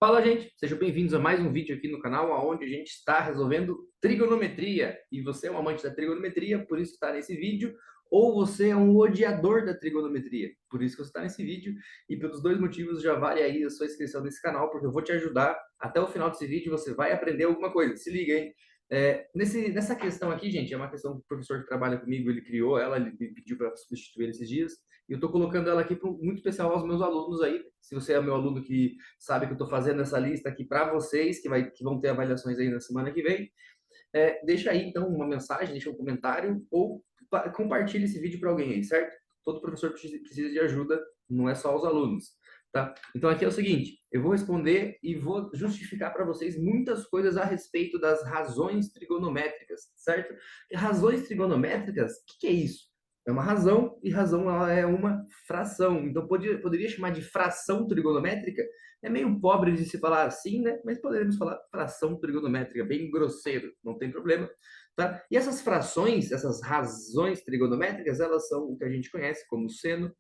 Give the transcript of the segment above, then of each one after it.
Fala, gente! Sejam bem-vindos a mais um vídeo aqui no canal, onde a gente está resolvendo trigonometria. E você é um amante da trigonometria, por isso está nesse vídeo, ou você é um odiador da trigonometria, por isso que você está nesse vídeo. E pelos dois motivos já vale aí a sua inscrição nesse canal, porque eu vou te ajudar. Até o final desse vídeo você vai aprender alguma coisa. Se liga, hein? Nessa questão aqui, gente, é uma questão que o professor que trabalha comigo, ele criou ela, ele me pediu para substituir esses dias. E eu estou colocando ela aqui muito especial aos meus alunos aí. Se você é meu aluno que sabe que eu estou fazendo essa lista aqui para vocês, que vão ter avaliações aí na semana que vem, deixa aí então uma mensagem, deixa um comentário ou compartilhe esse vídeo para alguém aí, certo? Todo professor precisa de ajuda, não é só os alunos, tá? Então aqui é o seguinte, eu vou responder e vou justificar para vocês muitas coisas a respeito das razões trigonométricas, certo? E razões trigonométricas, o que é isso? É uma razão, e razão ela é uma fração. Então poderia chamar de fração trigonométrica. É meio pobre de se falar assim, né? Mas poderíamos falar fração trigonométrica, bem grosseiro, não tem problema, tá? E essas frações, essas razões trigonométricas, elas são o que a gente conhece como seno,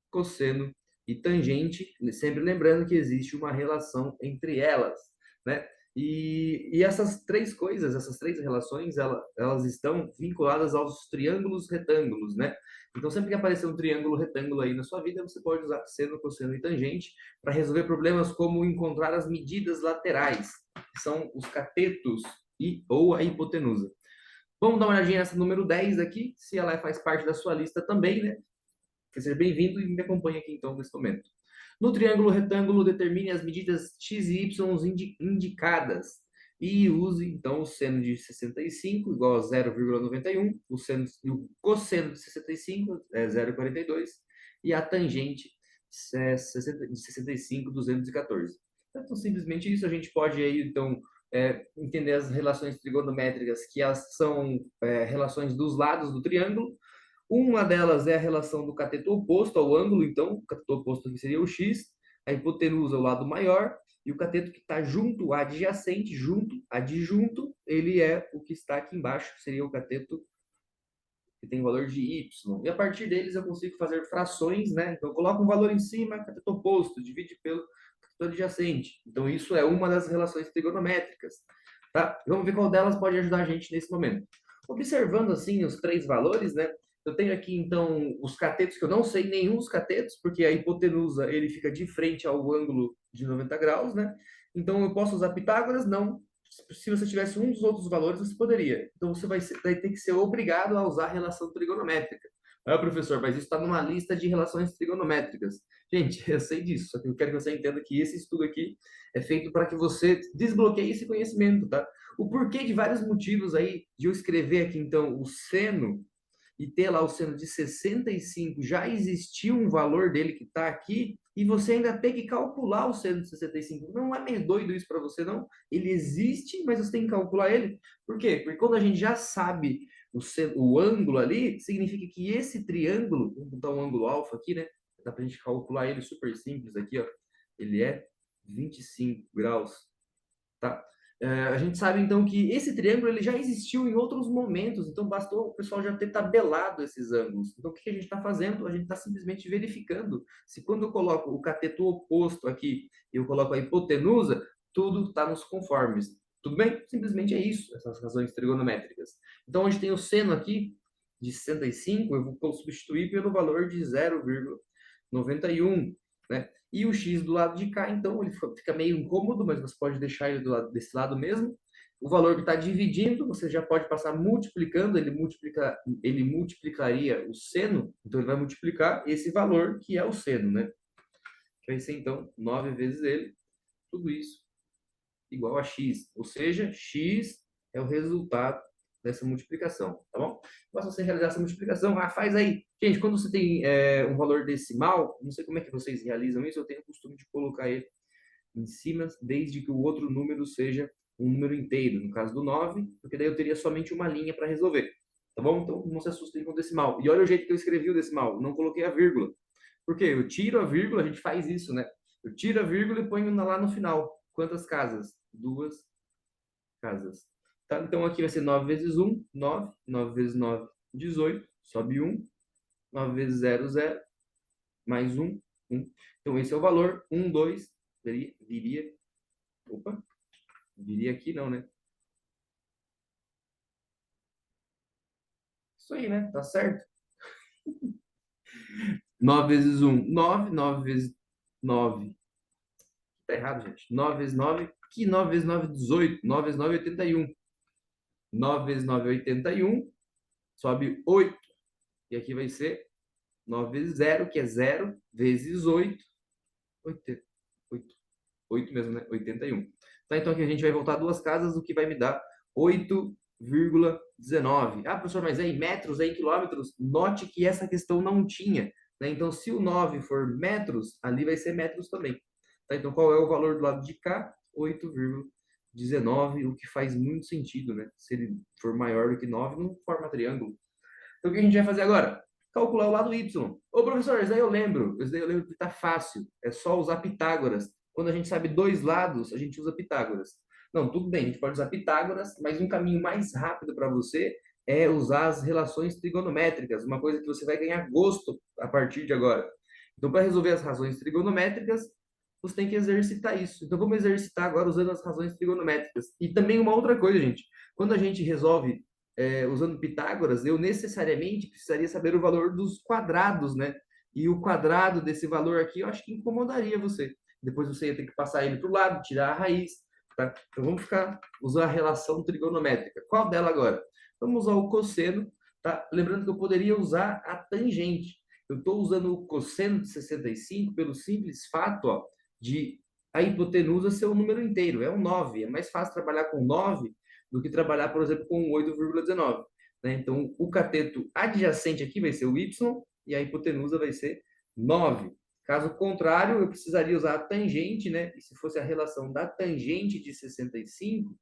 cosseno e tangente, sempre lembrando que existe uma relação entre elas, né? E essas três coisas, essas três relações, elas estão vinculadas aos triângulos retângulos, né? Então, sempre que aparecer um triângulo retângulo aí na sua vida, você pode usar seno, cosseno e tangente para resolver problemas como encontrar as medidas laterais, que são os catetos ou a hipotenusa. Vamos dar uma olhadinha nessa número 10 aqui, se ela faz parte da sua lista também, né? Seja bem-vindo e me acompanhe aqui então nesse momento. No triângulo retângulo, determine as medidas x e y indicadas e use então o seno de 65 igual a 0,91, o cosseno de 65 é 0,42 e a tangente de 65, 214. Então, simplesmente isso, a gente pode aí então entender as relações trigonométricas, que elas são relações dos lados do triângulo. Uma delas é a relação do cateto oposto ao ângulo, então, o cateto oposto aqui seria o x, a hipotenusa é o lado maior, e o cateto que está junto, adjacente, junto, adjunto, ele é o que está aqui embaixo, seria o cateto que tem o valor de y. E a partir deles eu consigo fazer frações, né? Então, eu coloco um valor em cima, cateto oposto, divide pelo cateto adjacente. Então, isso é uma das relações trigonométricas, tá? Vamos ver qual delas pode ajudar a gente nesse momento. Observando, assim, os três valores, né? Eu tenho aqui, então, os catetos, que eu não sei nenhum dos catetos, porque a hipotenusa, ele fica de frente ao ângulo de 90 graus, né? Então, eu posso usar Pitágoras? Não. Se você tivesse um dos outros valores, você poderia. Então, você vai ter que ser obrigado a usar a relação trigonométrica. Ah, professor, mas isso está numa lista de relações trigonométricas. Gente, eu sei disso, só que eu quero que você entenda que esse estudo aqui é feito para que você desbloqueie esse conhecimento, tá? O porquê de vários motivos aí de eu escrever aqui, então, o seno e ter lá o seno de 65, já existiu um valor dele que está aqui, e você ainda tem que calcular o seno de 65. Não é meio doido isso para você, não? Ele existe, mas você tem que calcular ele. Por quê? Porque quando a gente já sabe o ângulo ali, significa que esse triângulo, vamos botar um ângulo alfa aqui, né? Dá para a gente calcular ele super simples aqui, ó. Ele é 25 graus, tá? A gente sabe então que esse triângulo ele já existiu em outros momentos, então bastou o pessoal já ter tabelado esses ângulos. Então o que a gente está fazendo? A gente está simplesmente verificando se quando eu coloco o cateto oposto aqui e eu coloco a hipotenusa, tudo está nos conformes. Tudo bem? Simplesmente é isso, essas razões trigonométricas. Então a gente tem o seno aqui de 65, eu vou substituir pelo valor de 0,91, né? E o x do lado de cá, então, ele fica meio incômodo, mas você pode deixar ele desse lado mesmo. O valor que está dividindo, você já pode passar multiplicando, ele multiplicaria o seno, então ele vai multiplicar esse valor que é o seno, né? Que vai ser, então, 9 vezes ele, tudo isso igual a x. Ou seja, x é o resultado dessa multiplicação, tá bom? Basta você realizar essa multiplicação, faz aí. Gente, quando você tem um valor decimal, não sei como é que vocês realizam isso, eu tenho o costume de colocar ele em cima, desde que o outro número seja um número inteiro, no caso do 9, porque daí eu teria somente uma linha para resolver, tá bom? Então não se assustem com o decimal. E olha o jeito que eu escrevi o decimal, não coloquei a vírgula. Por quê? Eu tiro a vírgula, a gente faz isso, né? Eu tiro a vírgula e ponho lá no final. Quantas casas? Duas casas. Tá? Então aqui vai ser 9 vezes 1, 9. 9 vezes 9, 18. Sobe 1. 9 vezes 0, 0. Mais 1, 1. Então esse é o valor. 1, 2, viria Opa, viria aqui não, né? Isso aí, né? Tá certo. 9 vezes um 9 9 vezes 9 tá errado, gente. 9 vezes 9 que 9 vezes 9 18 9 vezes 9 81 9 vezes 9 81 sobe 8 e aqui vai ser 9 vezes 0 que é 0, vezes 8 8 8 8 mesmo, né? 81. Tá, então aqui a gente vai voltar duas casas, o que vai me dar 8,19. Ah, professor, mas é em metros, é em quilômetros? Note que essa questão não tinha, né? Então, se o 9 for metros, ali vai ser metros também. Tá, então, qual é o valor do lado de cá? 8,19, o que faz muito sentido, né? Se ele for maior do que 9, não forma triângulo. Então, o que a gente vai fazer agora? Calcular o lado y. Ô, professor, isso daí eu lembro que tá fácil. É só usar Pitágoras. Quando a gente sabe dois lados, a gente usa Pitágoras. Não, tudo bem, a gente pode usar Pitágoras, mas um caminho mais rápido para você é usar as relações trigonométricas, uma coisa que você vai ganhar gosto a partir de agora. Então, para resolver as razões trigonométricas, você tem que exercitar isso. Então, vamos exercitar agora usando as razões trigonométricas. E também uma outra coisa, gente. Quando a gente resolve usando Pitágoras, eu necessariamente precisaria saber o valor dos quadrados, né? E o quadrado desse valor aqui, eu acho que incomodaria você. Depois você ia ter que passar ele para o lado, tirar a raiz, tá? Então vamos usar a relação trigonométrica. Qual dela agora? Vamos usar o cosseno, tá? Lembrando que eu poderia usar a tangente. Eu estou usando o cosseno de 65 pelo simples fato, ó, de a hipotenusa ser um número inteiro, é um 9. É mais fácil trabalhar com 9 do que trabalhar, por exemplo, com 8,19. Né? Então, o cateto adjacente aqui vai ser o y e a hipotenusa vai ser 9. Caso contrário, eu precisaria usar a tangente, né? E se fosse a relação da tangente de 65,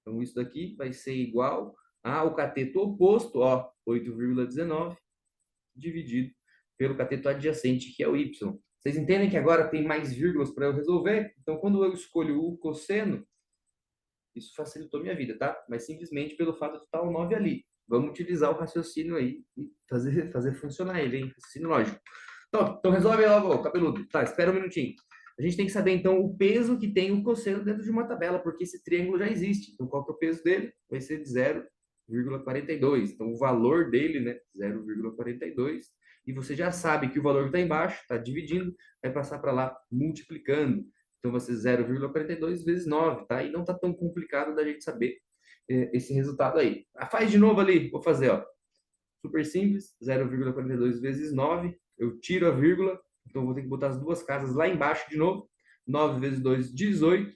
então isso daqui vai ser igual ao cateto oposto, ó, 8,19, dividido pelo cateto adjacente, que é o y. Vocês entendem que agora tem mais vírgulas para eu resolver? Então, quando eu escolho o cosseno, isso facilitou minha vida, tá? Mas simplesmente pelo fato de estar o 9 ali. Vamos utilizar o raciocínio aí e fazer funcionar ele, hein? Raciocínio lógico. Então resolve aí logo, cabeludo. Tá, espera um minutinho. A gente tem que saber, então, o peso que tem o cosseno dentro de uma tabela, porque esse triângulo já existe. Então, qual que é o peso dele? Vai ser de 0,42. Então, o valor dele, né? 0,42. E você já sabe que o valor que está embaixo, está dividindo, vai passar para lá multiplicando. Então, vai ser 0,42 vezes 9, tá? E não está tão complicado da gente saber esse resultado aí. Ah, faz de novo ali, vou fazer, ó. Super simples, 0,42 vezes 9. Eu tiro a vírgula, então vou ter que botar as duas casas lá embaixo de novo. 9 vezes 2, 18.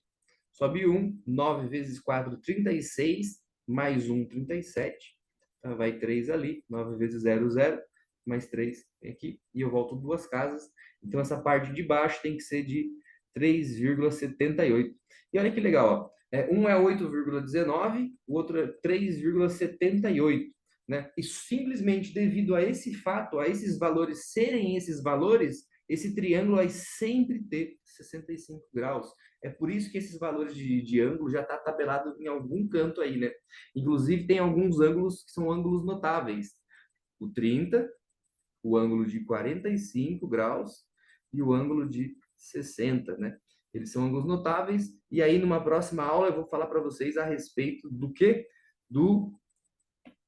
Sobe 1. 9 vezes 4, 36. Mais 1, 37. Tá, vai 3 ali. 9 vezes 0, 0. Mais 3 aqui. E eu volto duas casas. Então essa parte de baixo tem que ser de 3,78. E olha que legal, ó. Um é 8,19, o outro é 3,78. Né? E simplesmente devido a esse fato, a esses valores serem esses valores, esse triângulo vai sempre ter 65 graus. É por isso que esses valores de ângulo já está tabelado em algum canto aí, né? Inclusive tem alguns ângulos que são ângulos notáveis. O 30, o ângulo de 45 graus e o ângulo de 60, né? Eles são ângulos notáveis. E aí, numa próxima aula, eu vou falar para vocês a respeito do quê?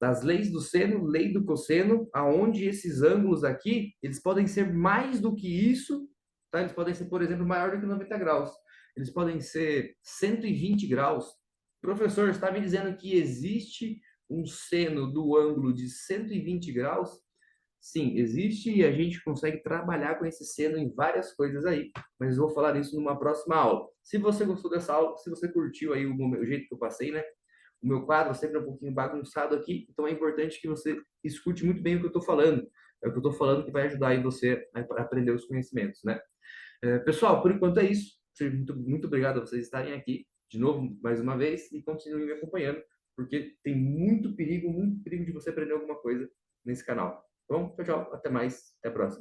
Das leis do seno, lei do cosseno, aonde esses ângulos aqui, eles podem ser mais do que isso, tá? Eles podem ser, por exemplo, maior do que 90 graus. Eles podem ser 120 graus. Professor, está me dizendo que existe um seno do ângulo de 120 graus? Sim, existe e a gente consegue trabalhar com esse seno em várias coisas aí, mas eu vou falar isso numa próxima aula. Se você gostou dessa aula, se você curtiu aí o jeito que eu passei, né? O meu quadro sempre é um pouquinho bagunçado aqui, então é importante que você escute muito bem o que eu estou falando. É o que eu estou falando que vai ajudar aí você a aprender os conhecimentos, né? Pessoal, por enquanto é isso. Muito, muito obrigado a vocês estarem aqui de novo, mais uma vez, e continuem me acompanhando, porque tem muito perigo de você aprender alguma coisa nesse canal. Bom, tchau, tchau, até mais, até a próxima.